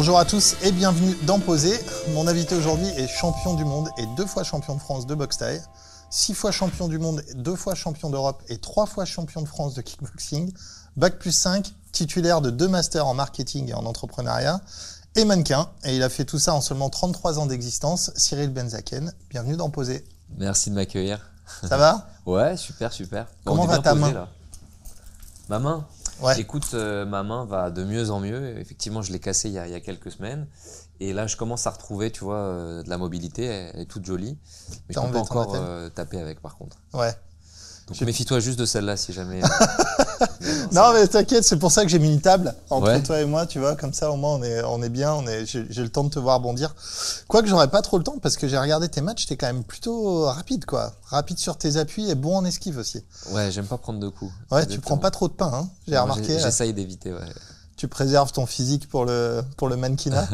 Bonjour à tous et bienvenue dans Posé. Mon invité aujourd'hui est champion du monde et 2 fois champion de France de boxe thaï, 6 fois champion du monde, 2 fois champion d'Europe et 3 fois champion de France de kickboxing, Bac+5, titulaire de 2 masters en marketing et en entrepreneuriat, et mannequin. Et il a fait tout ça en seulement 33 ans d'existence. Cyril Benzaken, bienvenue dans Posé. Merci de m'accueillir. Ça va? Ouais, super. Comment va ta main? Là. Ma main? Ouais. Écoute, ma main va de mieux en mieux. Effectivement, je l'ai cassée il y a quelques semaines. Et là, je commence à retrouver, tu vois, de la mobilité. Elle est toute jolie. Mais je ne peux pas encore taper avec, par contre. Ouais. Donc méfie-toi juste de celle-là si jamais. Non, mais t'inquiète, c'est pour ça que j'ai mis une table entre Ouais. toi et moi, tu vois, comme ça au moins on est bien, j'ai le temps de te voir bondir. Quoique j'aurais pas trop le temps parce que j'ai regardé tes matchs, t'es quand même plutôt rapide, quoi. Rapide sur tes appuis et bon en esquive aussi. Ouais, j'aime pas prendre de coups. Ouais, Exactement. tu prends pas trop de pain, hein, j'ai remarqué. J'essaye d'éviter, ouais. Tu préserves ton physique pour le mannequinat.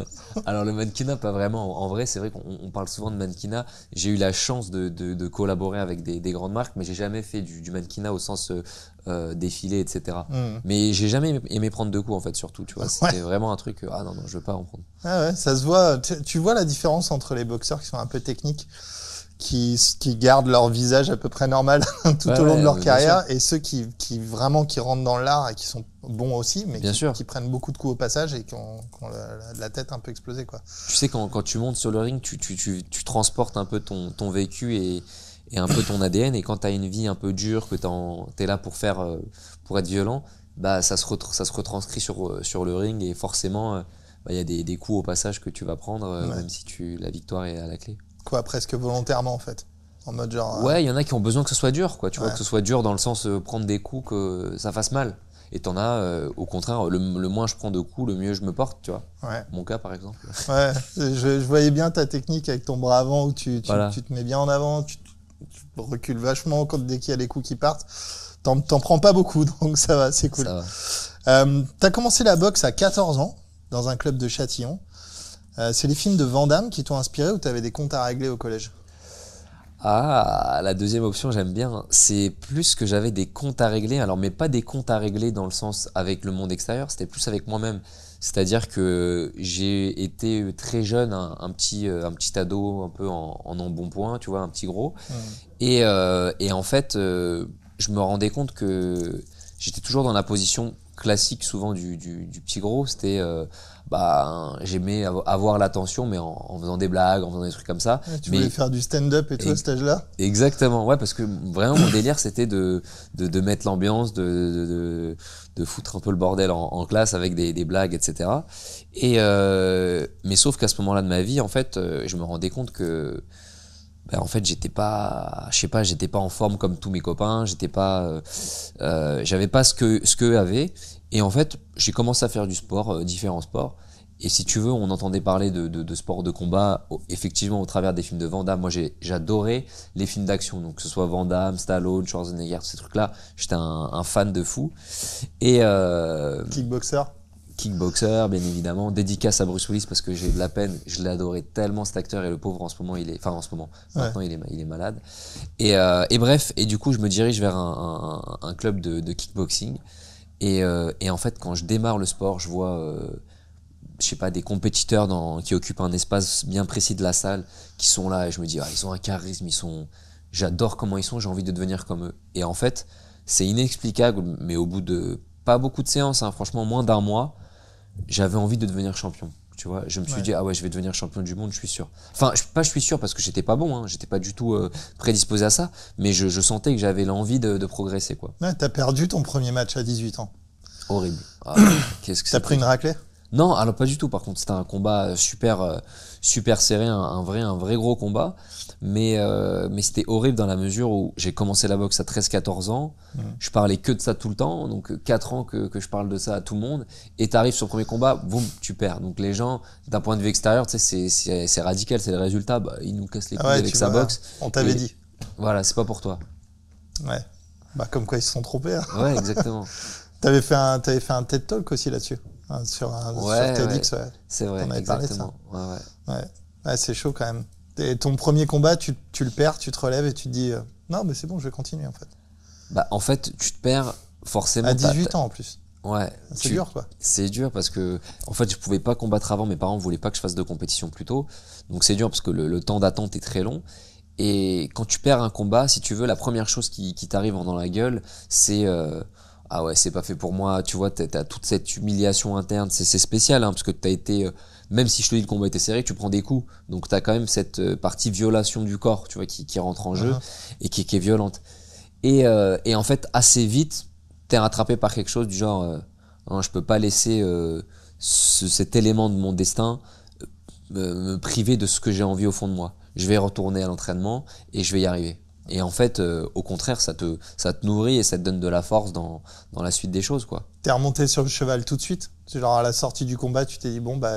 Alors le mannequinat, pas vraiment. En vrai, c'est vrai qu'on parle souvent de mannequinat. J'ai eu la chance de collaborer avec des grandes marques, mais j'ai jamais fait du mannequinat au sens défilé, etc. Mais j'ai jamais aimé prendre de coups, en fait, surtout. Tu vois, c'était vraiment un truc. Ah non, je veux pas en prendre. Ah ouais, ça se voit. Tu vois la différence entre les boxeurs qui sont un peu techniques, qui gardent leur visage à peu près normal tout au long de leur carrière, et ceux qui rentrent dans l'art et qui sont bons aussi, mais qui prennent beaucoup de coups au passage et qui ont la tête un peu explosée, quoi. Tu sais, quand tu montes sur le ring, tu transportes un peu ton vécu et un peu ton ADN, et quand tu as une vie un peu dure, que t'es là pour être violent, bah ça se retranscrit sur le ring, et forcément il y a des coups au passage que tu vas prendre, même si la victoire est à la clé. Quoi, presque volontairement en fait, en mode genre. Ouais, il y en a qui ont besoin que ce soit dur, quoi. Tu vois, que ce soit dur dans le sens prendre des coups, que ça fasse mal. Et t'en as, au contraire, le moins je prends de coups, le mieux je me porte, tu vois. Ouais. Mon cas, par exemple. Ouais, je voyais bien ta technique avec ton bras avant où tu te mets bien en avant, tu recules vachement dès qu'il y a les coups qui partent. T'en prends pas beaucoup, donc ça va, c'est cool. Ça va. T'as commencé la boxe à 14 ans dans un club de Châtillon. C'est les films de Van Damme qui t'ont inspiré ou t'avais des comptes à régler au collège? Ah, la deuxième option, j'aime bien. C'est plus que j'avais des comptes à régler, alors mais pas des comptes à régler dans le sens avec le monde extérieur, c'était plus avec moi-même. C'est-à-dire que j'ai été très jeune, un petit ado un peu en embonpoint, tu vois, un petit gros. Et en fait, je me rendais compte que j'étais toujours dans la position classique souvent du petit gros. C'était j'aimais avoir l'attention, mais en faisant des blagues, en faisant des trucs comme ça. Ouais, tu voulais faire du stand-up et tout à cet âge-là? Exactement, ouais, parce que vraiment mon délire c'était de mettre l'ambiance, de foutre un peu le bordel en classe avec des blagues, etc. Mais sauf qu'à ce moment-là de ma vie, en fait, je me rendais compte que en fait j'étais pas en forme comme tous mes copains, j'avais pas ce qu'eux avaient, et en fait j'ai commencé à faire du sport, différents sports, et si tu veux on entendait parler de sport de combat effectivement au travers des films de Van Damme. Moi j'adorais les films d'action, donc que ce soit Van Damme, Stallone, Schwarzenegger, ces trucs là, j'étais un fan de fou. Et Kickboxer, bien évidemment. Dédicace à Bruce Willis parce que j'ai de la peine. Je l'adorais tellement, cet acteur, et le pauvre maintenant il est malade. Et bref, et du coup je me dirige vers un club de kickboxing. Et en fait, quand je démarre le sport, je vois des compétiteurs qui occupent un espace bien précis de la salle, qui sont là, et je me dis ils ont un charisme, j'adore comment ils sont, j'ai envie de devenir comme eux. Et en fait, c'est inexplicable, mais au bout de pas beaucoup de séances, franchement moins d'un mois, j'avais envie de devenir champion. Tu vois, je me suis dit je vais devenir champion du monde, je suis sûr. Enfin, je suis sûr parce que j'étais pas bon, j'étais pas du tout prédisposé à ça, mais je sentais que j'avais l'envie de progresser, quoi. Ouais, t'as perdu ton premier match à 18 ans. Horrible. Qu'est-ce que t'as pris une raclée? Non, alors pas du tout. Par contre, c'était un combat super serré, un vrai gros combat. Mais c'était horrible dans la mesure où j'ai commencé la boxe à 13-14 ans. Je parlais que de ça tout le temps. Donc 4 ans que je parle de ça à tout le monde. Et t'arrives sur le premier combat, boum, tu perds. Donc les gens, d'un point de vue extérieur, tu sais, c'est radical, c'est le résultat. Il nous casse les couilles avec sa boxe. On t'avait dit. Voilà, c'est pas pour toi. Ouais. Comme quoi ils se sont trompés. Ouais, exactement. T'avais fait un TED Talk aussi là-dessus. Sur TEDx, ouais. C'est vrai, exactement. Ouais, c'est chaud quand même. Et ton premier combat, tu le perds, tu te relèves et tu te dis non, mais c'est bon, je vais continuer en fait. En fait, tu te perds forcément. À 18 ans en plus. Ouais. C'est dur, quoi. C'est dur parce que, en fait, je pouvais pas combattre avant. Mes parents voulaient pas que je fasse de compétition plus tôt. Donc c'est dur parce que le temps d'attente est très long. Et quand tu perds un combat, si tu veux, la première chose qui t'arrive dans la gueule, c'est ah ouais, c'est pas fait pour moi. Tu vois, t'as toute cette humiliation interne. C'est spécial, hein, parce que t'as été, même si je te dis le combat était serré, tu prends des coups. Donc t'as quand même cette partie violation du corps, tu vois, qui rentre en jeu et qui est violente. Et en fait, assez vite, t'es rattrapé par quelque chose du genre, non, je peux pas laisser cet élément de mon destin me priver de ce que j'ai envie au fond de moi. Je vais retourner à l'entraînement et je vais y arriver. Et en fait, au contraire, ça te nourrit et ça te donne de la force dans la suite des choses, quoi. T'es remonté sur le cheval tout de suite? C'est genre à la sortie du combat, tu t'es dit bon bah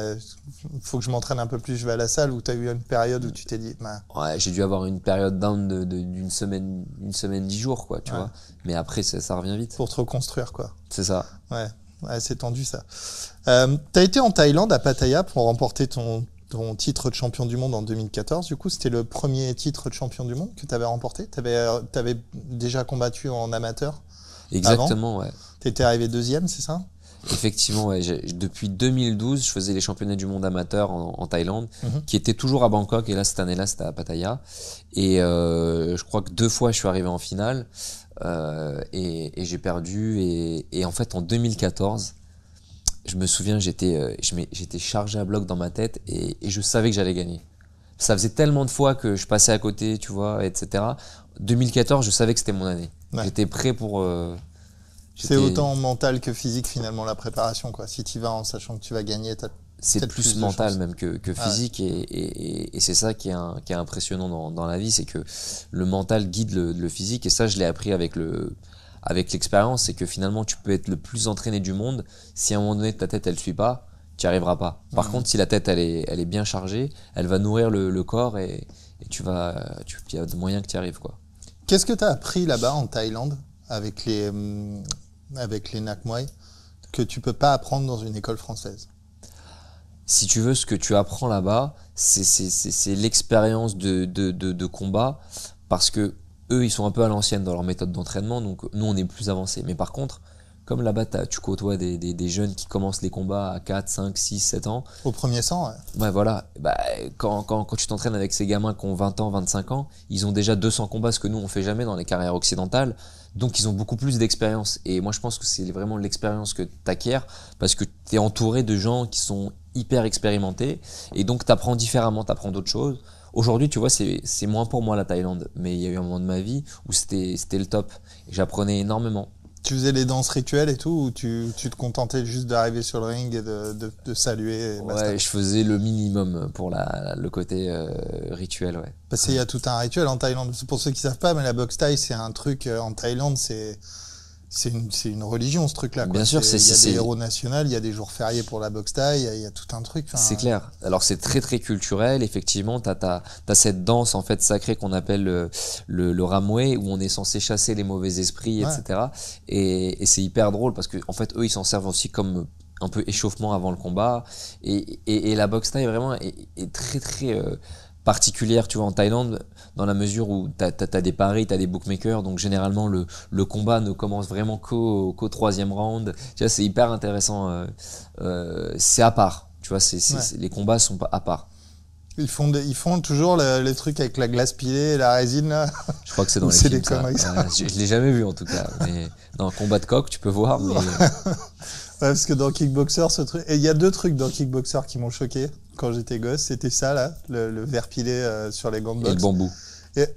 faut que je m'entraîne un peu plus, je vais à la salle, ou t'as eu une période où tu t'es dit bah... Ouais, j'ai dû avoir une période down d'une semaine, 10 jours, quoi, tu vois. Mais après, ça revient vite. Pour te reconstruire, quoi. C'est ça. Ouais, c'est tendu, ça. T'as été en Thaïlande, à Pattaya, pour remporter ton titre de champion du monde en 2014. Du coup, c'était le premier titre de champion du monde que t'avais remporté. T'avais déjà combattu en amateur. Exactement, avant. Ouais. T'étais arrivé deuxième, c'est ça? Effectivement, ouais. Depuis 2012, je faisais les championnats du monde amateur en Thaïlande, qui étaient toujours à Bangkok, et là, cette année-là, c'était à Pattaya. Et je crois que 2 fois, je suis arrivé en finale, et j'ai perdu. Et en fait, en 2014, je me souviens, j'étais chargé à bloc dans ma tête, et je savais que j'allais gagner. Ça faisait tellement de fois que je passais à côté, tu vois, etc. 2014, je savais que c'était mon année. Ouais. J'étais prêt pour... c'est autant mental que physique, finalement, la préparation, quoi. Si tu vas en sachant que tu vas gagner, c'est plus mental même que physique. Ouais. Et c'est ça qui est impressionnant dans la vie, c'est que le mental guide le physique. Et ça, je l'ai appris avec l'expérience. C'est que finalement, tu peux être le plus entraîné du monde. Si à un moment donné, ta tête, elle suit pas, tu n'y arriveras pas. Par contre, si la tête, elle est bien chargée, elle va nourrir le corps, et il y a de moyens que tu y arrives, quoi. Qu'est-ce que tu as appris là-bas en Thaïlande avec les Nak Muay que tu peux pas apprendre dans une école française? Si tu veux, ce que tu apprends là-bas, c'est l'expérience de combat, parce que eux, ils sont un peu à l'ancienne dans leur méthode d'entraînement, donc nous, on est plus avancés. Mais par contre, comme là-bas, tu côtoies des jeunes qui commencent les combats à 4, 5, 6, 7 ans. Au premier sang, ouais. Ouais, voilà. Bah, quand tu t'entraînes avec ces gamins qui ont 20 ans, 25 ans, ils ont déjà 200 combats, ce que nous, on fait jamais dans les carrières occidentales. Donc, ils ont beaucoup plus d'expérience. Et moi, je pense que c'est vraiment l'expérience que t'acquiers, parce que t'es entouré de gens qui sont hyper expérimentés. Et donc, t'apprends différemment, t'apprends d'autres choses. Aujourd'hui, tu vois, c'est moins pour moi la Thaïlande. Mais il y a eu un moment de ma vie où c'était le top. Et j'apprenais énormément. Tu faisais les danses rituelles et tout, ou tu te contentais juste d'arriver sur le ring et de saluer? Ouais, je faisais le minimum pour le côté rituel, ouais. Parce qu'il y a tout un rituel en Thaïlande. Pour ceux qui savent pas, mais la boxe thaï, c'est un truc en Thaïlande, c'est une religion, ce truc-là, quoi. Bien sûr, il y a des héros nationaux, il y a des jours fériés pour la boxe thaï, il y a tout un truc. C'est clair. Alors c'est très très culturel, effectivement. T'as cette danse en fait sacrée qu'on appelle le ramway, où on est censé chasser les mauvais esprits, etc. Et c'est hyper drôle parce que en fait eux ils s'en servent aussi comme un peu échauffement avant le combat. Et la boxe thaï vraiment est très très particulière, tu vois, en Thaïlande, dans la mesure où t'as des paris, t'as des bookmakers, donc généralement le combat ne commence vraiment qu'au 3e round. Tu vois, c'est hyper intéressant. C'est à part, tu vois, les combats sont pas à part. Ils font toujours les trucs avec la glace pilée et la résine, là. Je crois que c'est dans les films, ça. Je l'ai jamais vu en tout cas. Mais dans Combat de coq, tu peux voir. Mais... Ouais, parce que dans Kickboxer, ce truc, et il y a 2 trucs dans Kickboxer qui m'ont choqué quand j'étais gosse. C'était ça, là, le verre pilé sur les gants de boxe. Et le bambou.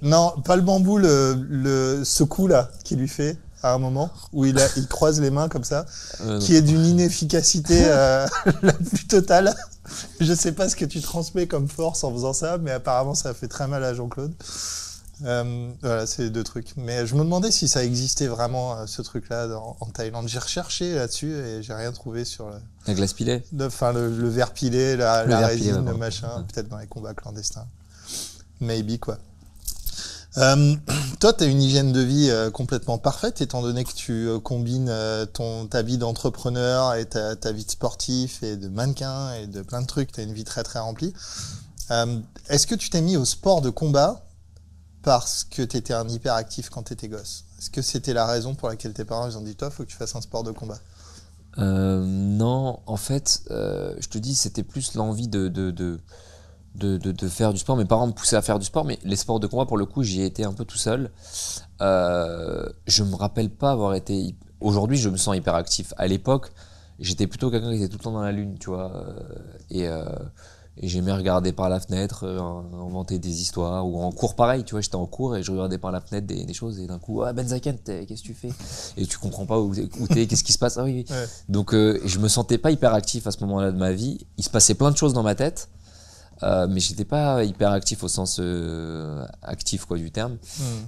Non, pas le bambou, ce coup là qu'il lui fait à un moment où il croise les mains comme ça, qui est d'une inefficacité la plus totale. Je sais pas ce que tu transmets comme force en faisant ça, mais apparemment ça a fait très mal à Jean-Claude. Voilà, c'est les 2 trucs. Mais je me demandais si ça existait vraiment, ce truc-là en Thaïlande. J'ai recherché là-dessus et j'ai rien trouvé sur la glace pilée. Enfin, le verre pilé, la résine, le machin, peut-être dans les combats clandestins. Maybe, quoi. Toi, tu as une hygiène de vie complètement parfaite, étant donné que tu combines ta vie d'entrepreneur et ta vie de sportif et de mannequin et de plein de trucs. Tu as une vie très très remplie. Est-ce que tu t'es mis au sport de combat parce que tu étais un hyperactif quand tu étais gosse? Est-ce que c'était la raison pour laquelle tes parents ils ont dit toi, faut que tu fasses un sport de combat? Non, en fait, je te dis, c'était plus l'envie de faire du sport. Mes parents me poussaient à faire du sport, mais les sports de combat, pour le coup, j'y ai été un peu tout seul. Je me rappelle pas avoir été. Aujourd'hui, je me sens hyper actif. À l'époque, j'étais plutôt quelqu'un qui était tout le temps dans la lune, tu vois. Et, euh, et j'aimais regarder par la fenêtre, inventer des histoires. Ou en cours, pareil, tu vois, j'étais en cours et je regardais par la fenêtre des choses. Et d'un coup, ah, Benzaken, qu'est-ce que tu fais? Et tu comprends pas où t'es, qu'est-ce qui se passe? Ah oui, oui. Ouais. Donc, je me sentais pas hyper actif à ce moment-là de ma vie. Il se passait plein de choses dans ma tête. Mais j'étais pas hyper actif au sens actif quoi du terme.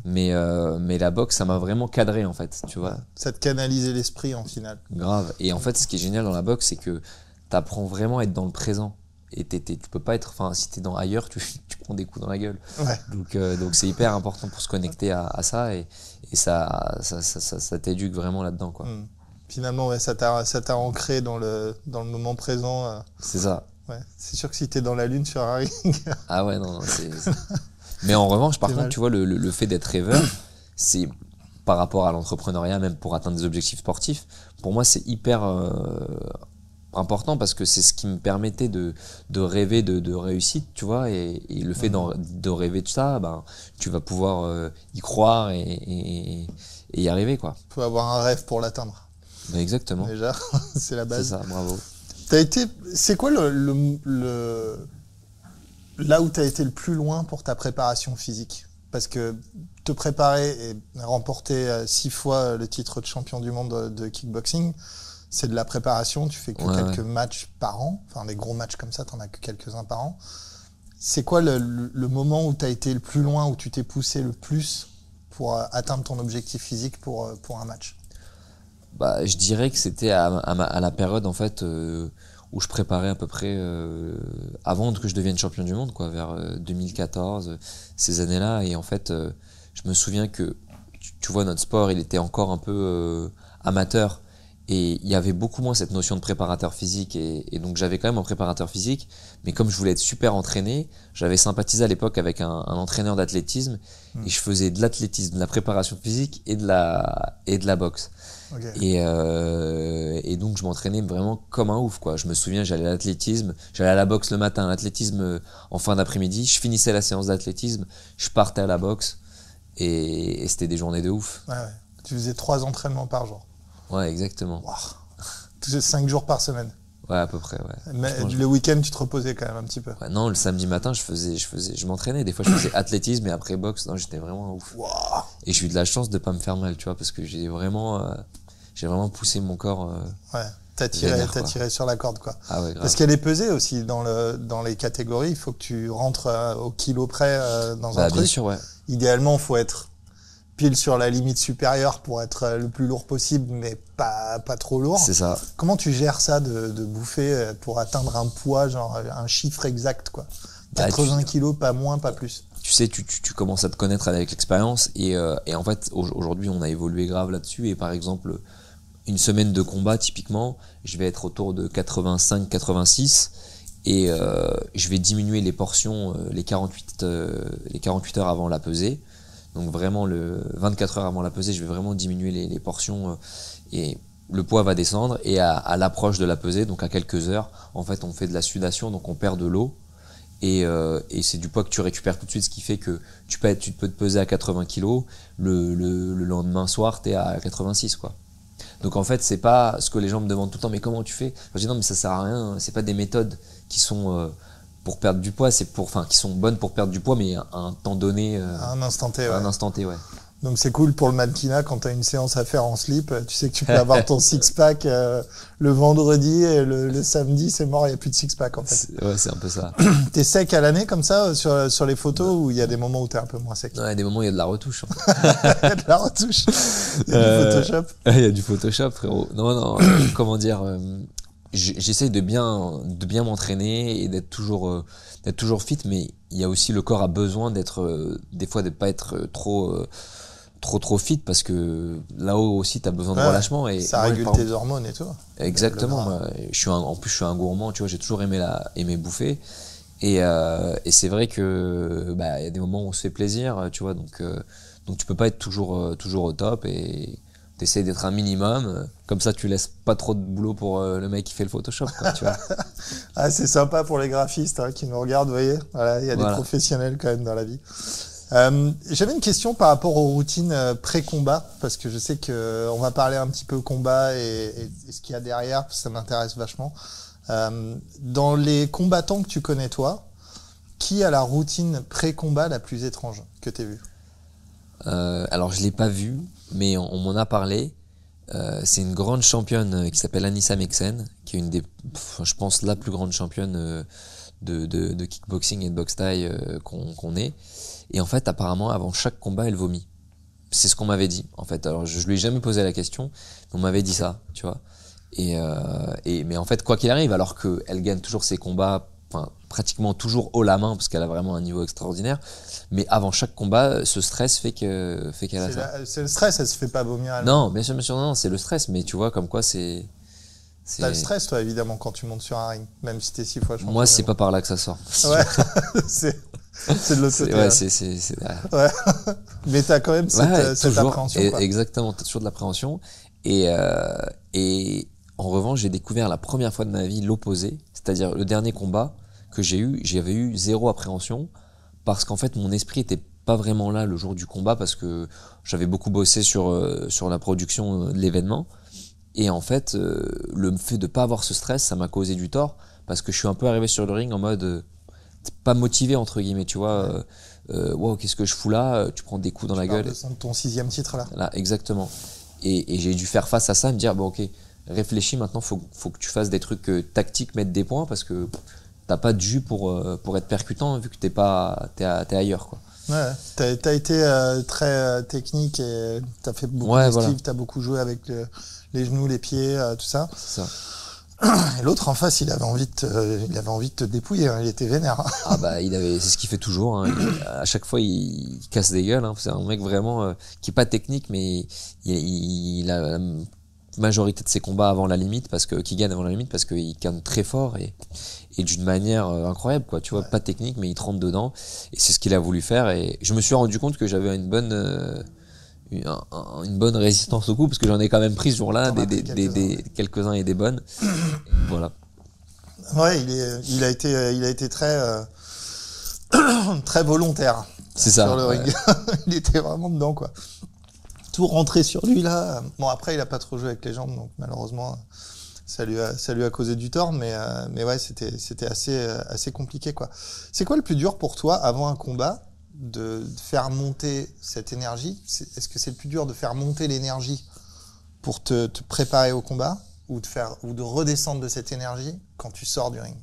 Mais la boxe, ça m'a vraiment cadré en fait, tu vois. Ça te canalisait l'esprit en finale. Grave. Et en fait, ce qui est génial dans la boxe, c'est que t'apprends vraiment à être dans le présent. Et tu peux pas être, enfin, si t'es dans ailleurs, tu prends des coups dans la gueule. Ouais. Donc c'est hyper important pour se connecter à ça et ça t'éduque vraiment là-dedans quoi. Finalement, ouais, ça t'a ancré dans le moment présent. C'est ça. Ouais. C'est sûr que si t'es dans la lune sur un ring. Ah ouais, non, Mais en revanche, par contre, tu vois, le fait d'être rêveur, c'est par rapport à l'entrepreneuriat, même pour atteindre des objectifs sportifs, pour moi, c'est hyper important parce que c'est ce qui me permettait de rêver de réussite, tu vois, et le fait de rêver de ça, ben, tu vas pouvoir y croire et y arriver, quoi. Faut avoir un rêve pour l'atteindre. Exactement. Déjà, c'est la base. C'est ça, bravo. C'est quoi là où tu as été le plus loin pour ta préparation physique? Parce que te préparer et remporter 6 fois le titre de champion du monde de kickboxing, c'est de la préparation. Tu fais que quelques matchs par an. Enfin, des gros matchs comme ça, tu n'en as que quelques-uns par an. C'est quoi le moment où tu as été le plus loin, où tu t'es poussé le plus pour atteindre ton objectif physique pour un match? Bah, je dirais que c'était à la période en fait où je préparais à peu près avant que je devienne champion du monde, quoi, vers 2014, ces années-là. Et en fait, je me souviens que tu vois, notre sport, il était encore un peu amateur et il y avait beaucoup moins cette notion de préparateur physique. Et donc j'avais quand même un préparateur physique, mais comme je voulais être super entraîné, j'avais sympathisé à l'époque avec un entraîneur d'athlétisme et je faisais de l'athlétisme, de la préparation physique et de la boxe. Okay. Et donc je m'entraînais vraiment comme un ouf quoi. Je me souviens, j'allais à l'athlétisme, j'allais à la boxe le matin, à l'athlétisme en fin d'après-midi, je finissais la séance d'athlétisme, je partais à la boxe et c'était des journées de ouf. Ouais. Tu faisais 3 entraînements par jour. Ouais, exactement. Wow. Tu faisais 5 jours par semaine. Ouais, à peu près, ouais. Mais le week-end, tu te reposais quand même un petit peu. Ouais, non, le samedi matin, je m'entraînais. Des fois, je faisais athlétisme et après boxe. Non, j'étais vraiment ouf. Wow. Et j'ai eu de la chance de pas me faire mal, tu vois, parce que j'ai vraiment poussé mon corps. Ouais. T'as tiré sur la corde, quoi. Ah ouais, grave. Parce qu'elle est pesée aussi dans les catégories. Il faut que tu rentres au kilo près dans un truc. Bien sûr, ouais. Idéalement, il faut être pile sur la limite supérieure pour être le plus lourd possible, mais pas trop lourd. C'est ça. Comment tu gères ça de bouffer pour atteindre un poids, genre un chiffre exact, quoi? 80 kilos, pas moins, pas plus. Tu sais, tu commences à te connaître avec l'expérience et en fait, aujourd'hui, on a évolué grave là-dessus et par exemple, une semaine de combat, typiquement, je vais être autour de 85-86 et je vais diminuer les portions les 48 heures avant la pesée. Donc vraiment, 24 heures avant la pesée, je vais vraiment diminuer les portions et le poids va descendre. Et à l'approche de la pesée, donc à quelques heures, en fait, on fait de la sudation, donc on perd de l'eau. Et c'est du poids que tu récupères tout de suite, ce qui fait que tu peux te peser à 80 kg, le lendemain soir, t'es à 86, quoi. Donc en fait, c'est pas ce que les gens me demandent tout le temps, mais comment tu fais? Je dis non, mais ça sert à rien, c'est pas des méthodes qui sont pour perdre du poids, qui sont bonnes pour perdre du poids, mais à un temps donné. À un instant T, ouais. À un instant T, ouais. Donc c'est cool pour le mannequinat quand tu as une séance à faire en slip, tu sais que tu peux avoir ton six-pack le vendredi et le samedi c'est mort, il n'y a plus de six-pack en fait. Ouais, c'est un peu ça. T'es sec à l'année comme ça sur les photos ou il y a des moments où t'es un peu moins sec? Non, il y a des moments où il y a de la retouche. Il y a de la retouche. Il y a du Photoshop. Il y a du Photoshop, frérot. Non, comment dire, j'essaye de bien m'entraîner et d'être toujours fit, mais il y a aussi le corps a besoin d'être des fois de pas être trop fit parce que là-haut aussi t'as besoin de relâchement et ça régule tes hormones et tout. Exactement. Moi, en plus je suis un gourmand, tu vois, j'ai toujours aimé bouffer et c'est vrai que il y a des moments où on se fait plaisir, tu vois, donc tu peux pas être toujours au top et t'essayes d'être un minimum, comme ça tu laisses pas trop de boulot pour le mec qui fait le Photoshop, quoi, tu vois. Ah, c'est sympa pour les graphistes hein, qui nous regardent, vous voyez. Voilà, il y a des professionnels quand même dans la vie. J'avais une question par rapport aux routines pré-combat, parce que je sais que on va parler un petit peu combat et ce qu'il y a derrière, parce que ça m'intéresse vachement. Dans les combattants que tu connais toi, qui a la routine pré-combat la plus étrange que tu aies vue? Alors je l'ai pas vu, mais on m'en a parlé. C'est une grande championne qui s'appelle Anissa Meksen, qui est une des, je pense, la plus grande championne de kickboxing et de boxe thaï qu'on ait. Et en fait, apparemment, avant chaque combat, elle vomit. C'est ce qu'on m'avait dit, en fait. Alors, je lui ai jamais posé la question, mais on m'avait dit ça, tu vois. Mais en fait, quoi qu'il arrive, alors qu'elle gagne toujours ses combats, enfin, pratiquement toujours haut la main, parce qu'elle a vraiment un niveau extraordinaire. Mais avant chaque combat, ce stress fait qu'elle a ça. C'est le stress, elle se fait pas vomir. Non, bien sûr, non, c'est le stress. Mais tu vois, comme quoi T'as le stress, toi, évidemment, quand tu montes sur un ring, même si t'es 6 fois champion. Moi, c'est pas par là que ça sort. Ouais, c'est de l'autre côté. Ouais, ouais. Mais t'as quand même cette appréhension. Quoi. Exactement, t'as toujours de l'appréhension. Et en revanche, j'ai découvert la première fois de ma vie l'opposé. C'est-à-dire, le dernier combat que j'ai eu, j'avais eu zéro appréhension. Parce qu'en fait, mon esprit était pas vraiment là le jour du combat, parce que j'avais beaucoup bossé sur la production de l'événement. Et en fait, le fait de pas avoir ce stress, ça m'a causé du tort, parce que je suis un peu arrivé sur le ring en mode pas motivé, entre guillemets, tu vois. Wow, qu'est-ce que je fous là? Tu prends des coups dans la gueule. De ton 6e titre là. Là, exactement. Et j'ai dû faire face à ça, me dire bon, ok, réfléchis maintenant, faut que tu fasses des trucs tactiques, mettre des points, parce que t'as pas de jus pour être percutant, vu que t'es ailleurs, quoi. Ouais, t'as été très technique et t'as fait beaucoup d'esquives, voilà. T'as beaucoup joué avec les genoux, les pieds, tout ça. C'est ça. Et l'autre en face, il avait envie de te dépouiller, hein, il était vénère. Ah bah c'est ce qu'il fait toujours. Hein. À chaque fois, il casse des gueules. Hein. C'est un mec vraiment qui est pas technique, mais il a la majorité de ses combats avant la limite, qui gagne avant la limite, parce qu'il gagne très fort et d'une manière incroyable, quoi. Tu vois, pas technique, mais il trempe dedans. Et c'est ce qu'il a voulu faire. Et je me suis rendu compte que j'avais une bonne résistance au coup, parce que j'en ai quand même pris ce jour-là quelques-uns et des bonnes. Et voilà. Ouais, il a été très très volontaire. C'est ça. Sur le ring. Il était vraiment dedans, quoi. Tout rentré sur lui là. Bon, après il a pas trop joué avec les jambes, donc malheureusement ça lui a causé du tort, mais ouais, c'était assez compliqué, quoi. C'est quoi le plus dur pour toi avant un combat? De faire monter cette énergie? Est-ce que c'est le plus dur de faire monter l'énergie pour te préparer au combat, ou de redescendre de cette énergie quand tu sors du ring,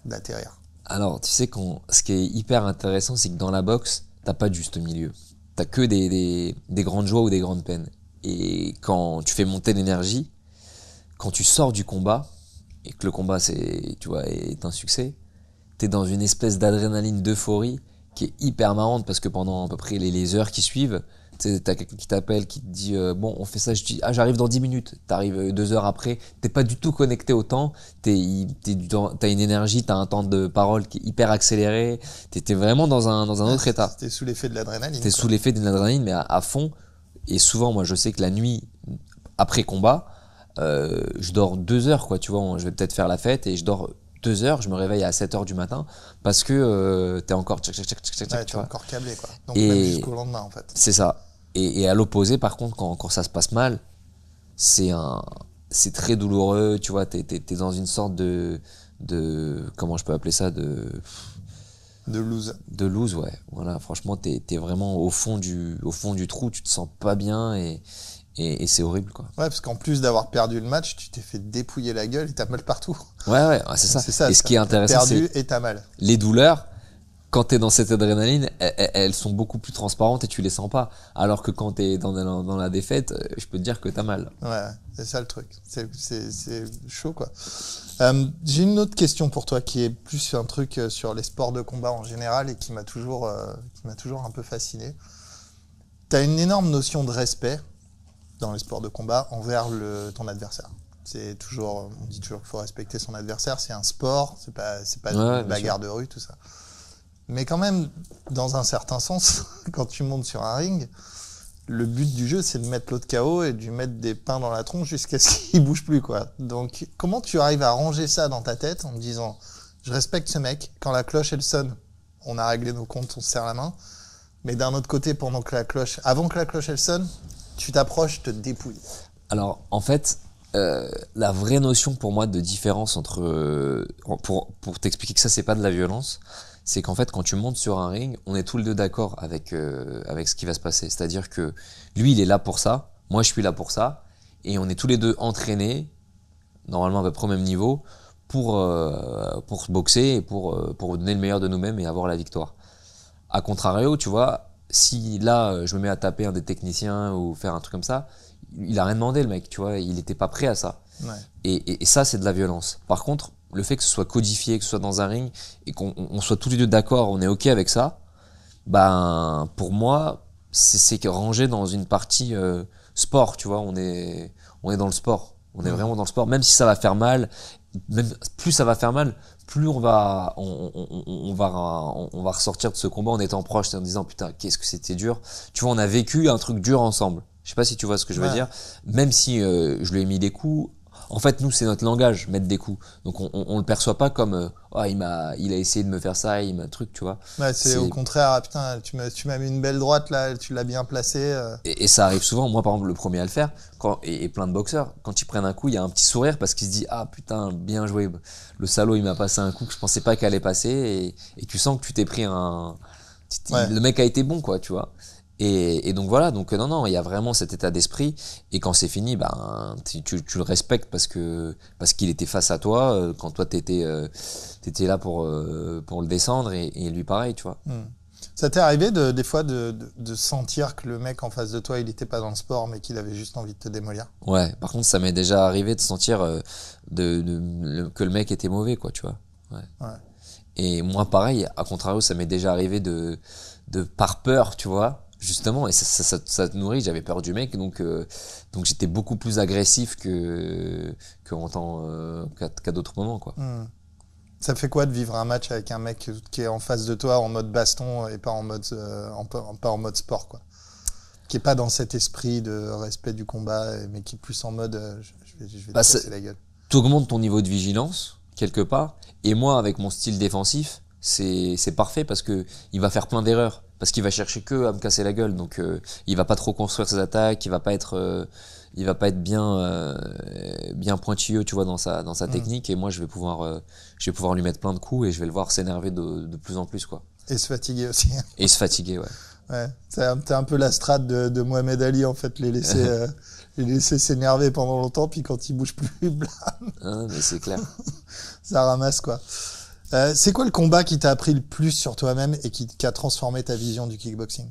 d'atterrir? Alors, tu sais, ce qui est hyper intéressant, c'est que dans la boxe, t'as pas de juste milieu. T'as que des grandes joies ou des grandes peines. Et quand tu fais monter l'énergie, quand tu sors du combat, et que le combat est un succès, t'es dans une espèce d'adrénaline, d'euphorie, qui est hyper marrante, parce que pendant à peu près les heures qui suivent, t'as quelqu'un qui t'appelle, qui te dit bon, on fait ça, je dis j'arrive dans 10 minutes, t'arrives 2 heures après, t'es pas du tout connecté au temps, t'as une énergie, t'as un temps de parole qui est hyper accéléré, t'es vraiment dans un autre état. T'es sous l'effet de l'adrénaline. T'es sous l'effet de l'adrénaline, mais à fond. Et souvent, moi je sais que la nuit après combat, je dors 2 heures, quoi, tu vois, je vais peut-être faire la fête et je dors 2 heures, je me réveille à 7 heures du matin, parce que t'es encore t'es encore câblé, quoi. Donc et même jusqu'au lendemain, en fait. C'est ça. Et à l'opposé, par contre, quand ça se passe mal, c'est très douloureux, tu vois, t'es dans une sorte de comment je peux appeler ça, de lose. De lose, ouais. Voilà, franchement, t'es vraiment au fond du trou, tu te sens pas bien, et c'est horrible, quoi. Ouais, parce qu'en plus d'avoir perdu le match, tu t'es fait dépouiller la gueule et t'as mal partout. Ouais, c'est ça. C'est ça. Et ce qui est intéressant, c'est perdu et t'as mal. Les douleurs, quand t'es dans cette adrénaline, elles sont beaucoup plus transparentes et tu les sens pas. Alors que quand t'es dans la défaite, je peux te dire que t'as mal. Ouais, c'est ça le truc. C'est chaud, quoi. J'ai une autre question pour toi, qui est plus un truc sur les sports de combat en général, et qui m'a toujours un peu fasciné. T'as une énorme notion de respect dans les sports de combat envers ton adversaire. On dit toujours qu'il faut respecter son adversaire. C'est un sport, c'est pas une bagarre de rue, tout ça. Mais quand même, dans un certain sens, quand tu montes sur un ring, le but du jeu, c'est de mettre l'autre KO et de lui mettre des pains dans la tronche jusqu'à ce qu'il bouge plus, quoi. Donc, comment tu arrives à ranger ça dans ta tête en te disant, je respecte ce mec, quand la cloche, elle sonne, on a réglé nos comptes, on se serre la main. Mais d'un autre côté, avant que la cloche, elle sonne, tu t'approches, te dépouilles. Alors, en fait, la vraie notion pour moi de différence entre, pour t'expliquer que ça, c'est pas de la violence, c'est qu'en fait, quand tu montes sur un ring, on est tous les deux d'accord avec ce qui va se passer. C'est-à-dire que lui, il est là pour ça, moi, je suis là pour ça, et on est tous les deux entraînés, normalement à peu près au même niveau, pour boxer et pour donner le meilleur de nous-mêmes et avoir la victoire. A contrario, tu vois, si là, je me mets à taper un des techniciens ou faire un truc comme ça, il a rien demandé, le mec, tu vois, il était pas prêt à ça. Ouais. Et ça, c'est de la violence. Par contre, le fait que ce soit codifié, que ce soit dans un ring, et qu'on soit tous les deux d'accord, on est OK avec ça, ben, pour moi, c'est rangé dans une partie sport, tu vois, on est dans le sport. On est vraiment dans le sport, même si ça va faire mal, même plus ça va faire mal, plus on va ressortir de ce combat en étant proche, en disant putain, qu'est-ce que c'était dur. Tu vois, on a vécu un truc dur ensemble. Je sais pas si tu vois ce que je veux dire. Même si je lui ai mis des coups, en fait, nous, c'est notre langage, mettre des coups. Donc, on le perçoit pas comme oh, il a essayé de me faire ça, il m'a truc, tu vois. Ouais, c'est au contraire, ah, putain, tu m'as mis une belle droite là, tu l'as bien placée. Et ça arrive souvent. Moi, par exemple, le premier à le faire, et plein de boxeurs, quand ils prennent un coup, il y a un petit sourire parce qu'ils se disent ah putain, bien joué. Le salaud, il m'a passé un coup que je pensais pas qu'il allait passer, et tu sens que tu t'es pris un. Ouais. Le mec a été bon, quoi, tu vois. Et donc voilà, donc non, il y a vraiment cet état d'esprit, et quand c'est fini, ben tu le respectes parce qu'il était face à toi quand toi t'étais là pour le descendre, et lui pareil, tu vois. Ça t'est arrivé des fois de sentir que le mec en face de toi, il était pas dans le sport, mais qu'il avait juste envie de te démolir? Ouais, par contre ça m'est déjà arrivé de sentir que le mec était mauvais, quoi, tu vois. Ouais. Et moi pareil, à contrario, ça m'est déjà arrivé de par peur, tu vois. Justement, et ça te nourrit, j'avais peur du mec, donc j'étais beaucoup plus agressif qu'à d'autres moments, quoi. Ça fait quoi de vivre un match avec un mec qui est en face de toi en mode baston et pas en mode sport, quoi, qui est pas dans cet esprit de respect du combat, mais qui est plus en mode je vais te casser la gueule. T'augmentes ton niveau de vigilance quelque part, et moi avec mon style défensif, c'est parfait parce que il va faire plein d'erreurs. Parce qu'il va chercher que à me casser la gueule, donc il va pas trop construire ses attaques, il va pas être bien pointilleux, tu vois, dans sa technique, et moi je vais pouvoir lui mettre plein de coups, et je vais le voir s'énerver de plus en plus, quoi. Et se fatiguer aussi. Et se fatiguer, ouais. Ouais, t'es un peu la strate de Mohamed Ali, en fait, les laisser s'énerver pendant longtemps, puis quand il bouge plus, blam. Ah, mais c'est clair. Ça ramasse, quoi. C'est quoi le combat qui t'a appris le plus sur toi-même et qui a transformé ta vision du kickboxing?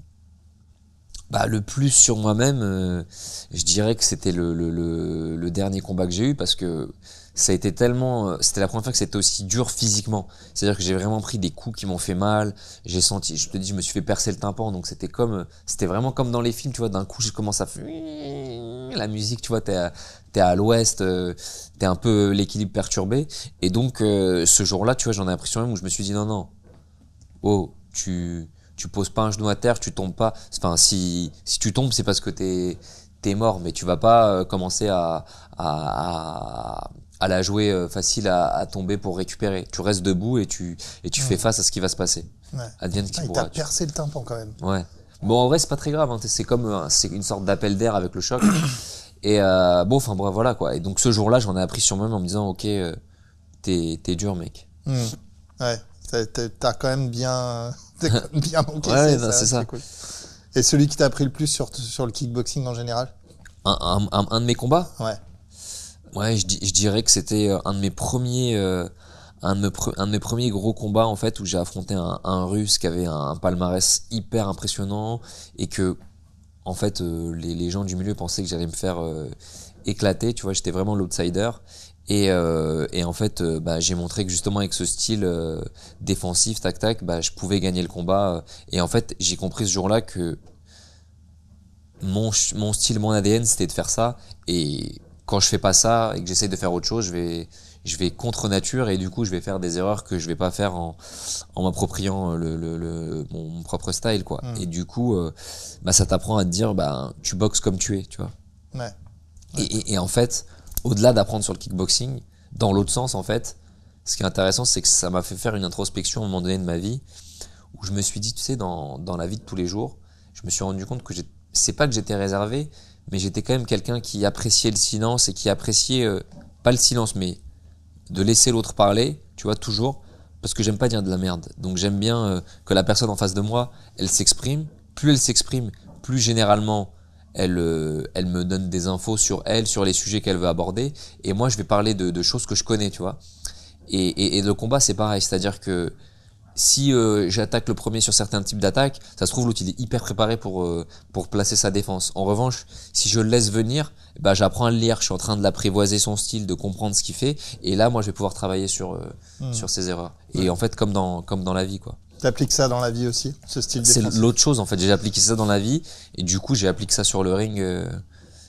Bah, le plus sur moi-même, je dirais que c'était le dernier combat que j'ai eu, parce que ça a été c'était la première fois que c'était aussi dur physiquement. C'est-à-dire que j'ai vraiment pris des coups qui m'ont fait mal. J'ai senti, je te dis, je me suis fait percer le tympan, donc c'était vraiment comme dans les films, tu vois. D'un coup, je commence à la musique, tu vois, t'es à l'ouest, t'es un peu l'équilibre perturbé. Et donc, ce jour-là, tu vois, j'en ai l'impression même où je me suis dit non, oh, tu poses pas un genou à terre, tu tombes pas. Enfin, si tu tombes, c'est parce que t'es mort, mais tu vas pas commencer à la jouer facile à tomber pour récupérer. Tu restes debout et tu fais face à ce qui va se passer. Ouais. Advienne ce qui pourra. Il t'a percé le tympan quand même. Ouais. Bon, en vrai, c'est pas très grave, hein. C'est une sorte d'appel d'air avec le choc. Et bon, enfin bref, voilà, quoi. Et donc ce jour-là, j'en ai appris sur moi-même en me disant ok, t'es dur, mec. Ouais. T'as quand même bien encaissé. Ouais, non, c'est ça. Cool. Et celui qui t'a appris le plus sur le kickboxing en général? Un de mes combats? Ouais. Ouais, je dirais que c'était un de mes premiers gros combats, en fait, où j'ai affronté un Russe qui avait un palmarès hyper impressionnant, et que en fait les gens du milieu pensaient que j'allais me faire éclater, tu vois. J'étais vraiment l'outsider, et en fait j'ai montré que justement avec ce style défensif, tac, je pouvais gagner le combat, et en fait j'ai compris ce jour-là que mon style, mon ADN, c'était de faire ça, et quand je fais pas ça et que j'essaye de faire autre chose, je je vais contre nature et du coup je vais faire des erreurs que je vais pas faire en m'appropriant mon propre style quoi. Et du coup bah ça t'apprend à te dire bah tu boxes comme tu es, tu vois. Ouais. Et en fait, au-delà d'apprendre sur le kickboxing, dans l'autre sens en fait, ce qui est intéressant c'est que ça m'a fait faire une introspection à un moment donné de ma vie où je me suis dit tu sais dans la vie de tous les jours, je me suis rendu compte que c'est pas que j'étais réservé, mais j'étais quand même quelqu'un qui appréciait le silence et qui appréciait pas le silence mais de laisser l'autre parler, tu vois, toujours, parce que j'aime pas dire de la merde. Donc j'aime bien que la personne en face de moi, elle s'exprime. Plus elle s'exprime, plus généralement elle me donne des infos sur elle, sur les sujets qu'elle veut aborder. Et moi, je vais parler de choses que je connais, tu vois. Et le combat, c'est pareil, c'est-à-dire que si j'attaque le premier sur certains types d'attaques, ça se trouve l'autre il est hyper préparé pour placer sa défense. En revanche, si je le laisse venir, bah j'apprends à le lire, je suis en train de l'apprivoiser son style, de comprendre ce qu'il fait, et là moi je vais pouvoir travailler sur ses erreurs. Et en fait comme dans la vie quoi. T'appliques ça dans la vie aussi, ce style défensif. C'est l'autre chose en fait. J'ai appliqué ça dans la vie et du coup j'ai appliqué ça sur le ring.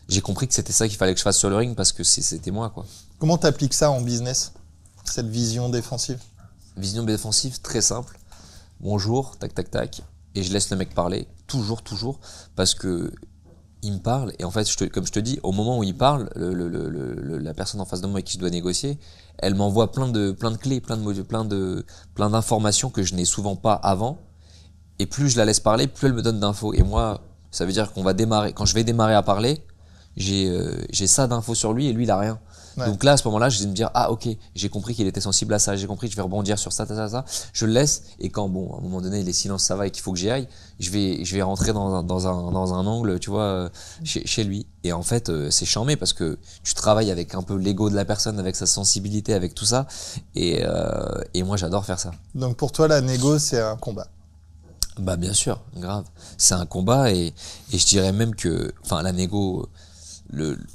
J'ai compris que c'était ça qu'il fallait que je fasse sur le ring parce que c'était moi quoi. Comment t'appliques ça en business, cette vision défensive? Vision défensive très simple. Bonjour, tac tac tac, et je laisse le mec parler. Toujours, parce que il me parle et en fait, comme je te dis, au moment où il parle, la personne en face de moi avec qui je dois négocier, elle m'envoie plein de clés, plein d'informations que je n'ai souvent pas avant. Et plus je la laisse parler, plus elle me donne d'infos. Et moi, ça veut dire qu'on va démarrer. Quand je vais démarrer à parler, j'ai ça d'infos sur lui et lui il a rien. Ouais. Donc là, à ce moment-là, je vais me dire, ah ok, j'ai compris qu'il était sensible à ça, j'ai compris que je vais rebondir sur ça. Je le laisse et quand, bon, à un moment donné, les silences, ça va et qu'il faut que j'y aille, je vais rentrer dans un angle, tu vois, chez lui. Et en fait, c'est charmé parce que tu travailles avec un peu l'ego de la personne, avec sa sensibilité, avec tout ça. Et moi, j'adore faire ça. Donc pour toi, la négo, c'est un combat? Bah bien sûr, grave. C'est un combat et je dirais même que, enfin, la négo...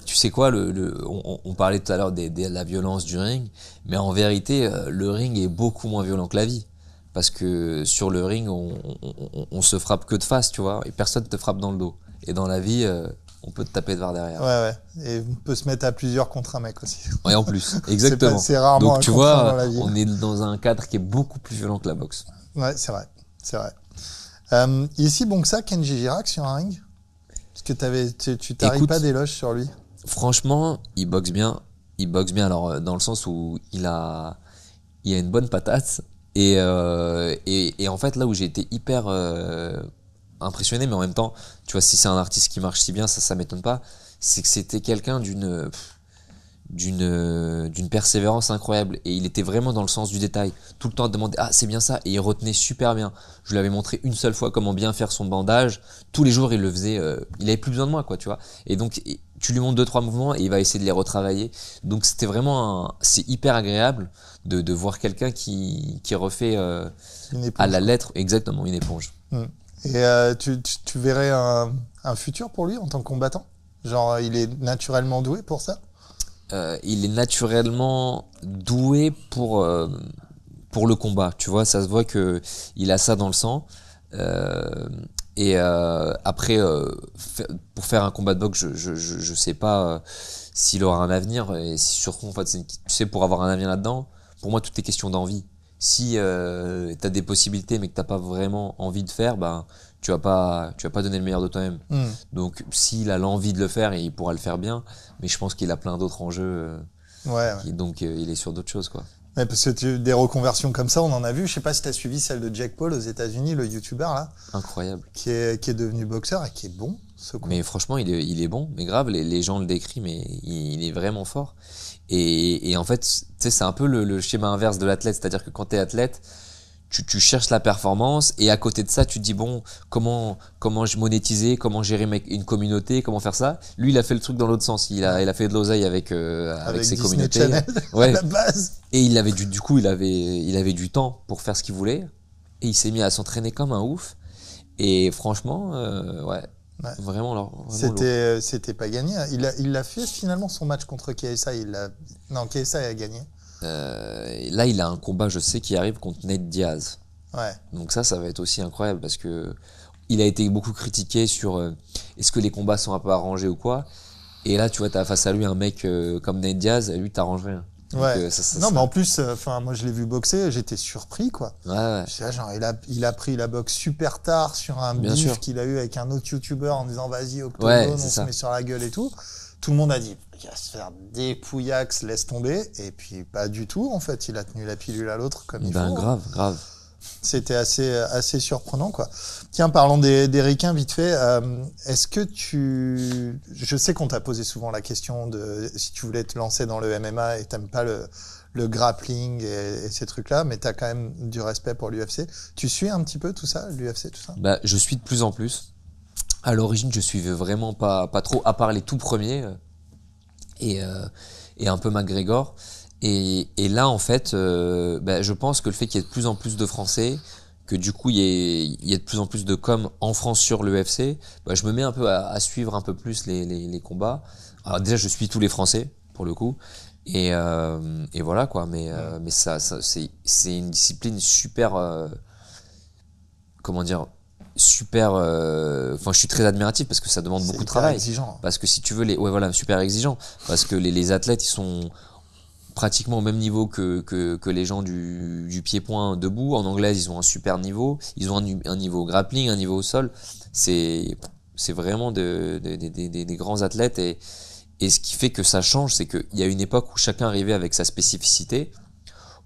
tu sais quoi, on parlait tout à l'heure de la violence du ring, mais en vérité, le ring est beaucoup moins violent que la vie. Parce que sur le ring, on se frappe que de face, tu vois, et personne te frappe dans le dos. Et dans la vie, on peut te taper de par derrière. Ouais. Et on peut se mettre à plusieurs contre un mec aussi. Ouais, en plus, exactement. C'est rarement. Donc tu vois, on est dans un cadre qui est beaucoup plus violent que la boxe. Ouais, c'est vrai. Il est si bon que ça, Kenji Girac, sur un ring? Parce que tu t'arrives pas d'éloges sur lui. Franchement, il boxe bien. Alors dans le sens où il a une bonne patate et en fait là où j'ai été hyper impressionné, mais en même temps, tu vois, si c'est un artiste qui marche si bien, ça m'étonne pas. C'est que c'était quelqu'un d'une persévérance incroyable et il était vraiment dans le sens du détail, tout le temps à demander ah c'est bien ça et il retenait super bien. Je lui avais montré une seule fois comment bien faire son bandage, tous les jours il le faisait, il avait plus besoin de moi quoi, tu vois, et donc tu lui montres 2-3 mouvements et il va essayer de les retravailler. Donc c'était vraiment c'est hyper agréable de voir quelqu'un qui refait à la lettre exactement une éponge. Et tu verrais un futur pour lui en tant que combattant, genre il est naturellement doué pour ça? Il est naturellement doué pour le combat, tu vois, ça se voit que il a ça dans le sang. Après, pour faire un combat de boxe, je sais pas s'il aura un avenir et surtout en fait, tu sais, pour avoir un avenir là-dedans, pour moi tout est question d'envie. Si t'as des possibilités mais que t'as pas vraiment envie de faire, ben tu vas pas donner le meilleur de toi-même. Donc s'il a l'envie de le faire, il pourra le faire bien, mais je pense qu'il a plein d'autres enjeux. Donc il est sur d'autres choses quoi. Ouais, parce que des reconversions comme ça, on en a vu. Je sais pas si tu as suivi celle de Jake Paul aux États-Unis, le YouTuber là. Incroyable. Qui est devenu boxeur et qui est bon. Mais franchement, il est bon. Mais grave, les gens le décrivent, mais il est vraiment fort. Et en fait, tu sais, c'est un peu le schéma inverse de l'athlète. C'est-à-dire que quand t'es athlète, tu cherches la performance et à côté de ça, tu te dis bon, comment je monétiser, comment gérer une communauté, comment faire ça. Lui, il a fait le truc dans l'autre sens. Il a fait de l'oseille avec ses communautés. Channel, ouais. À la base. Et il avait du temps pour faire ce qu'il voulait et il s'est mis à s'entraîner comme un ouf. Et franchement, vraiment c'était pas gagné. Il a fait finalement son match contre KSI. KSI a gagné. Là, il a un combat, je sais, qui arrive contre Nate Diaz. Ouais. Donc ça va être aussi incroyable parce que il a été beaucoup critiqué sur est-ce que les combats sont un peu arrangés ou quoi. Et là, tu vois, t'as face à lui un mec comme Nate Diaz, et lui, t'arranges rien. Donc, Ouais. Non, mais en plus, moi, je l'ai vu boxer, j'étais surpris, quoi. Ouais. J'étais là, genre, il a pris la boxe super tard sur un Bien beef sûr. qu'il a eu avec un autre YouTuber en disant, vas-y, octogone, Ouais, on c'est se ça. met sur la gueule et tout. Tout le monde a dit, il va se faire des pouillax, laisse tomber. Et puis, pas du tout, en fait. Il a tenu la pilule à l'autre comme il faut. Grave. C'était assez surprenant, quoi. Tiens, parlons des ricains, vite fait. Est-ce que je sais qu'on t'a posé souvent la question de si tu voulais te lancer dans le MMA et t'aimes pas le grappling et ces trucs-là, mais t'as quand même du respect pour l'UFC. Tu suis un petit peu tout ça, l'UFC, tout ça? Bah, je suis de plus en plus. À l'origine, je suivais vraiment pas trop, à part les tout premiers et un peu McGregor. Et là, en fait, je pense que le fait qu'il y ait de plus en plus de Français, que du coup il y ait de plus en plus de com en France sur l'UFC, je me mets un peu à suivre un peu plus les combats. Alors déjà, je suis tous les Français pour le coup, et voilà quoi. Mais ça c'est une discipline super, comment dire, super. Enfin, je suis très admiratif parce que ça demande beaucoup de travail. Exigeant. Parce que si tu veux super exigeant. Parce que les athlètes, ils sont pratiquement au même niveau que les gens du pied-point debout. En anglaise, ils ont un super niveau. Ils ont un niveau grappling, un niveau au sol. C'est vraiment des grands athlètes. Et ce qui fait que ça change, c'est qu'il y a une époque où chacun arrivait avec sa spécificité.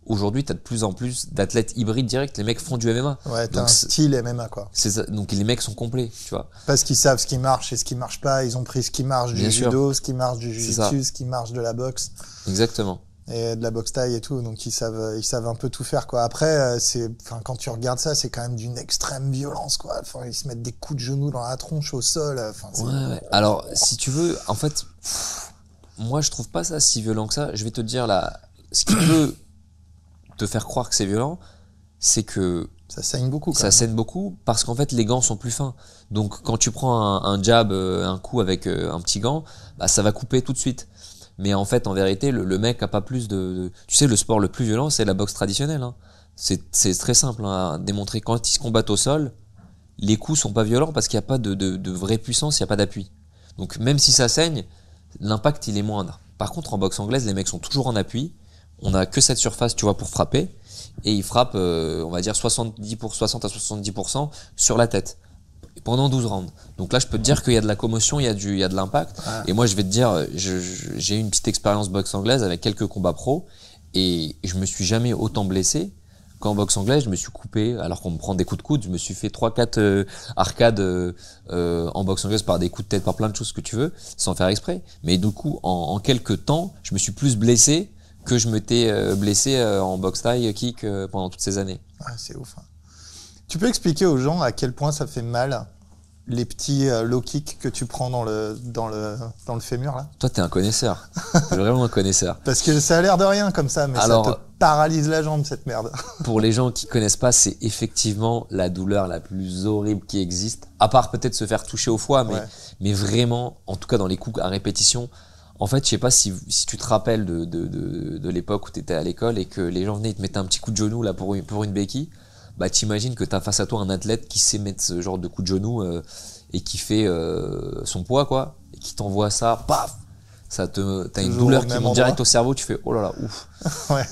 Aujourd'hui, t'as de plus en plus d'athlètes hybrides directs. Les mecs font du MMA. Ouais, t'as un style MMA, quoi. C'est ça. Donc les mecs sont complets, tu vois. Parce qu'ils savent ce qui marche et ce qui marche pas. Ils ont pris ce qui marche du judo, ce qui marche du jiu-jitsu, ce qui marche de la boxe. Exactement. Et de la boxe thaï et tout, donc ils savent un peu tout faire, quoi. Après, quand tu regardes ça, c'est quand même d'une extrême violence, quoi. Enfin, ils se mettent des coups de genoux dans la tronche au sol. Ouais. Alors, si tu veux, en fait, moi, je trouve pas ça si violent que ça. Je vais te dire là, ce qui peut te faire croire que c'est violent, c'est que ça saigne beaucoup. Ça saigne beaucoup parce qu'en fait, les gants sont plus fins. Donc, quand tu prends un jab, un coup avec un petit gant, ça va couper tout de suite. Mais en fait, en vérité, le mec a pas plus de... Tu sais, le sport le plus violent, c'est la boxe traditionnelle. Hein. C'est très simple à démontrer. Quand ils se combattent au sol, les coups sont pas violents parce qu'il n'y a pas de vraie puissance, il n'y a pas d'appui. Donc même si ça saigne, l'impact il est moindre. Par contre, en boxe anglaise, les mecs sont toujours en appui. On a que cette surface, tu vois, pour frapper. Et ils frappent, on va dire 60 à 70% sur la tête. Pendant 12 rounds. Donc là, je peux te dire qu'il y a de la commotion, il y a de l'impact. Ouais. Et moi, je vais te dire, j'ai eu une petite expérience boxe anglaise avec quelques combats pro et je me suis jamais autant blessé qu'en boxe anglaise. Je me suis coupé, alors qu'on me prend des coups de coude, je me suis fait 3-4 arcades en boxe anglaise par des coups de tête, par plein de choses que tu veux, sans faire exprès. Mais du coup, en quelques temps, je me suis plus blessé que je m'étais blessé en boxe thaï kick pendant toutes ces années. Ouais, c'est ouf. Hein. Tu peux expliquer aux gens à quel point ça fait mal les petits low kicks que tu prends dans le fémur là? Toi, t'es un connaisseur. T'es vraiment un connaisseur. Parce que ça a l'air de rien comme ça, mais alors, ça te paralyse la jambe, cette merde. Pour les gens qui connaissent pas, c'est effectivement la douleur la plus horrible qui existe. À part peut-être se faire toucher au foie, mais vraiment, en tout cas dans les coups à répétition. En fait, je sais pas si tu te rappelles de l'époque où t'étais à l'école et que les gens venaient et te mettaient un petit coup de genou là pour une béquille. T'imagines que t'as face à toi un athlète qui sait mettre ce genre de coup de genou et qui fait son poids, quoi, et qui t'envoie ça, paf, t'as une douleur qui monte direct au cerveau, tu fais oh là là, ouf. Ouais.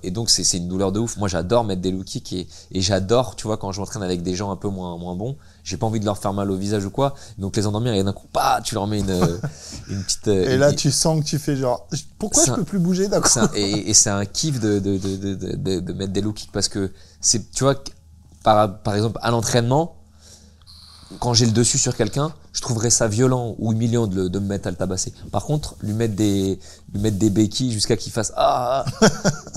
Et donc c'est une douleur de ouf. Moi j'adore mettre des low kicks et j'adore, tu vois, quand je m'entraîne avec des gens un peu moins bons, j'ai pas envie de leur faire mal au visage ou quoi, donc les endormir et d'un coup, tu leur mets une petite. Et là tu sens que tu fais genre, pourquoi je peux plus bouger d'un coup. Et c'est un kiff de mettre des low kicks parce que c'est, tu vois, par exemple à l'entraînement, quand j'ai le dessus sur quelqu'un, je trouverais ça violent ou humiliant de me mettre à le tabasser. Par contre, lui mettre des béquilles jusqu'à qu'il fasse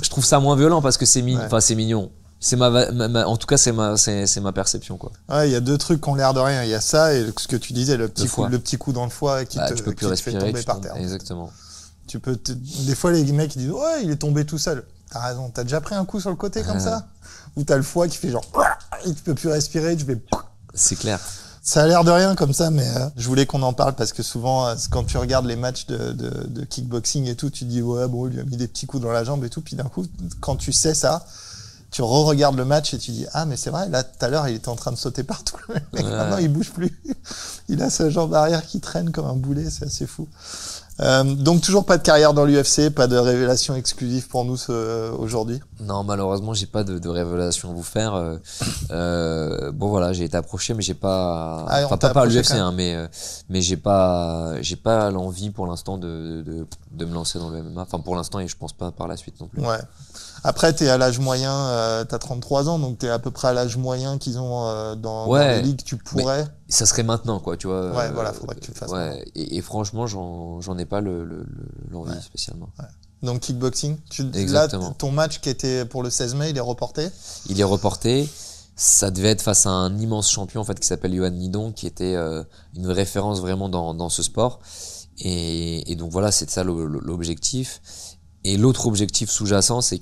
je trouve ça moins violent parce que c'est mignon. C'est en tout cas c'est ma perception, quoi. Ouais, il y a deux trucs qui ont l'air de rien. Il y a ça et ce que tu disais, le petit coup dans le foie qui tu peux plus respirer, fait tomber par terre. Exactement. Des fois les mecs ils disent ouais, il est tombé tout seul. T'as raison. T'as déjà pris un coup sur le côté comme ça, où t'as le foie qui fait genre il peut plus respirer, tu fais. C'est clair. Ça a l'air de rien comme ça, mais je voulais qu'on en parle parce que souvent, quand tu regardes les matchs de kickboxing et tout, tu dis ouais bon, il lui a mis des petits coups dans la jambe et tout, puis d'un coup, quand tu sais ça, tu re-regardes le match et tu dis ah mais c'est vrai, là tout à l'heure il était en train de sauter partout, le mec, maintenant il bouge plus, il a sa jambe arrière qui traîne comme un boulet, c'est assez fou. Donc toujours pas de carrière dans l'UFC, pas de révélation exclusive pour nous aujourd'hui. Non, malheureusement, j'ai pas de révélation à vous faire. Bon voilà, j'ai été approché, mais j'ai pas, pas à l'UFC, hein, mais j'ai pas l'envie pour l'instant de me lancer dans le MMA. Enfin pour l'instant, et je pense pas par la suite non plus. Ouais. Après, t'es à l'âge moyen, t'as 33 ans, donc t'es à peu près à l'âge moyen qu'ils ont dans les ligues. Tu pourrais. Ça serait maintenant, quoi, tu vois. Ouais, voilà, faudrait que tu le fasses. Ouais. Et franchement, j'en ai pas l'envie spécialement. Ouais. Donc kickboxing. Exactement. Là, ton match qui était pour le 16 mai, il est reporté. Il est reporté. Ça devait être face à un immense champion en fait qui s'appelle Yohan Nidong, qui était une référence vraiment dans ce sport. Et donc voilà, c'est ça l'objectif. Et l'autre objectif sous-jacent, c'est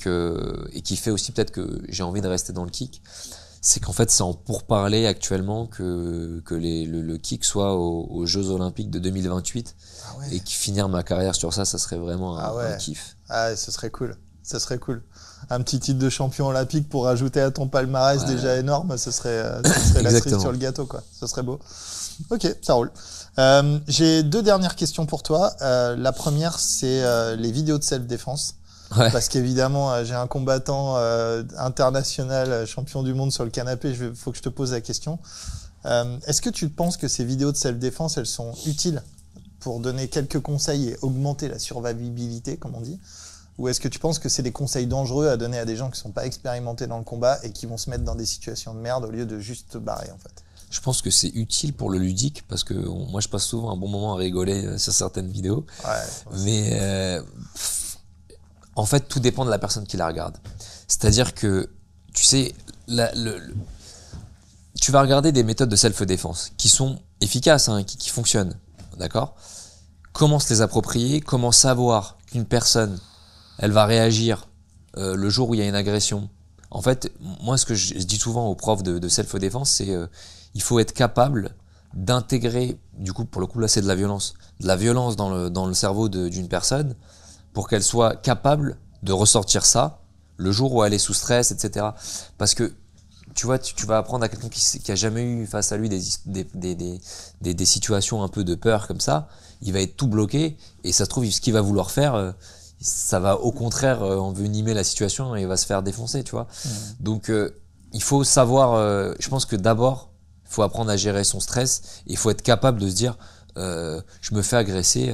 et qui fait aussi peut-être que j'ai envie de rester dans le kick, c'est qu'en fait c'est en pourparlers actuellement que le kick soit aux Jeux Olympiques de 2028. Ah ouais. Et que finir ma carrière sur ça serait vraiment un kiff. Ah, ce serait cool. Ce serait cool. Un petit titre de champion olympique pour rajouter à ton palmarès déjà énorme, ce serait la cerise sur le gâteau, quoi. Ce serait beau. Ok, ça roule. J'ai 2 dernières questions pour toi. La première, c'est les vidéos de self-défense. Ouais. Parce qu'évidemment, j'ai un combattant international, champion du monde sur le canapé. Faut que je te pose la question. Est-ce que tu penses que ces vidéos de self-défense, elles sont utiles pour donner quelques conseils et augmenter la survivabilité, comme on dit? Ou est-ce que tu penses que c'est des conseils dangereux à donner à des gens qui sont pas expérimentés dans le combat et qui vont se mettre dans des situations de merde au lieu de juste te barrer, en fait? Je pense que c'est utile pour le ludique parce que moi je passe souvent un bon moment à rigoler sur certaines vidéos. Ouais, mais en fait tout dépend de la personne qui la regarde. C'est-à-dire que tu sais, tu vas regarder des méthodes de self-défense qui sont efficaces, hein, qui fonctionnent, d'accord? Comment se les approprier? Comment savoir qu'une personne elle va réagir le jour où il y a une agression? En fait, moi ce que je dis souvent aux profs de self-défense, c'est il faut être capable d'intégrer, du coup pour le coup là c'est de la violence dans le cerveau d'une personne pour qu'elle soit capable de ressortir ça le jour où elle est sous stress, etc. Parce que tu vois, tu vas apprendre à quelqu'un qui a jamais eu face à lui des situations un peu de peur comme ça, il va être tout bloqué et ça se trouve ce qu'il va vouloir faire, ça va au contraire envenimer la situation et il va se faire défoncer, tu vois. Donc il faut savoir, je pense que d'abord il faut apprendre à gérer son stress et il faut être capable de se dire je me fais agresser,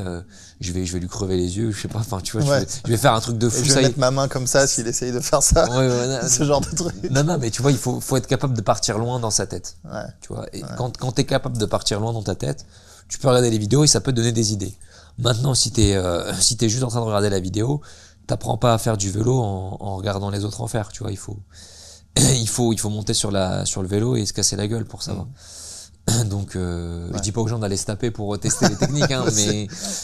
je vais lui crever les yeux, je sais pas, enfin tu vois, je vais faire un truc de fou. Et je vais mettre ma main comme ça s'il essaye de faire ça. Ce genre de truc. Non, mais tu vois, il faut être capable de partir loin dans sa tête. Ouais. Tu vois, et quand t'es capable de partir loin dans ta tête, tu peux regarder les vidéos et ça peut te donner des idées. Maintenant, si t'es juste en train de regarder la vidéo, t'apprends pas à faire du vélo en regardant les autres en faire, tu vois, il faut monter sur le vélo et se casser la gueule pour savoir. Donc je dis pas aux gens d'aller se taper pour tester les techniques, hein,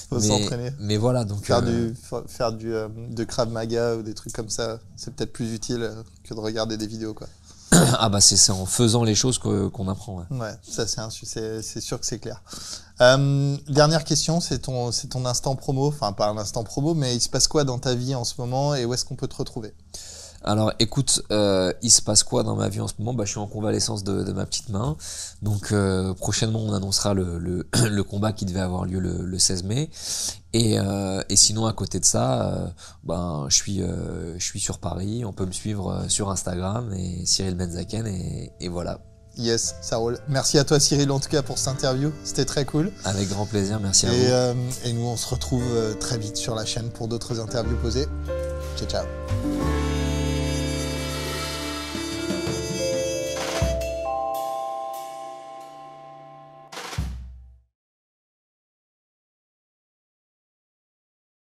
faut s'entraîner. Mais voilà, donc faire de Krav Maga ou des trucs comme ça, c'est peut-être plus utile que de regarder des vidéos, quoi. Ah bah c'est en faisant les choses qu'on apprend. Ouais, ça c'est sûr que c'est clair. Dernière question, c'est ton instant promo, enfin pas un instant promo, mais il se passe quoi dans ta vie en ce moment et où est-ce qu'on peut te retrouver? Alors écoute, il se passe quoi dans ma vie en ce moment? Bah je suis en convalescence de ma petite main. Donc prochainement on annoncera le combat qui devait avoir lieu le 16 mai. Et sinon à côté de ça, je suis sur Paris. On peut me suivre sur Instagram et Cyril Benzaken et voilà. Yes, ça roule. Merci à toi Cyril en tout cas pour cette interview, c'était très cool. Avec grand plaisir, merci à vous. Et nous on se retrouve très vite sur la chaîne pour d'autres interviews posées. Ciao ciao.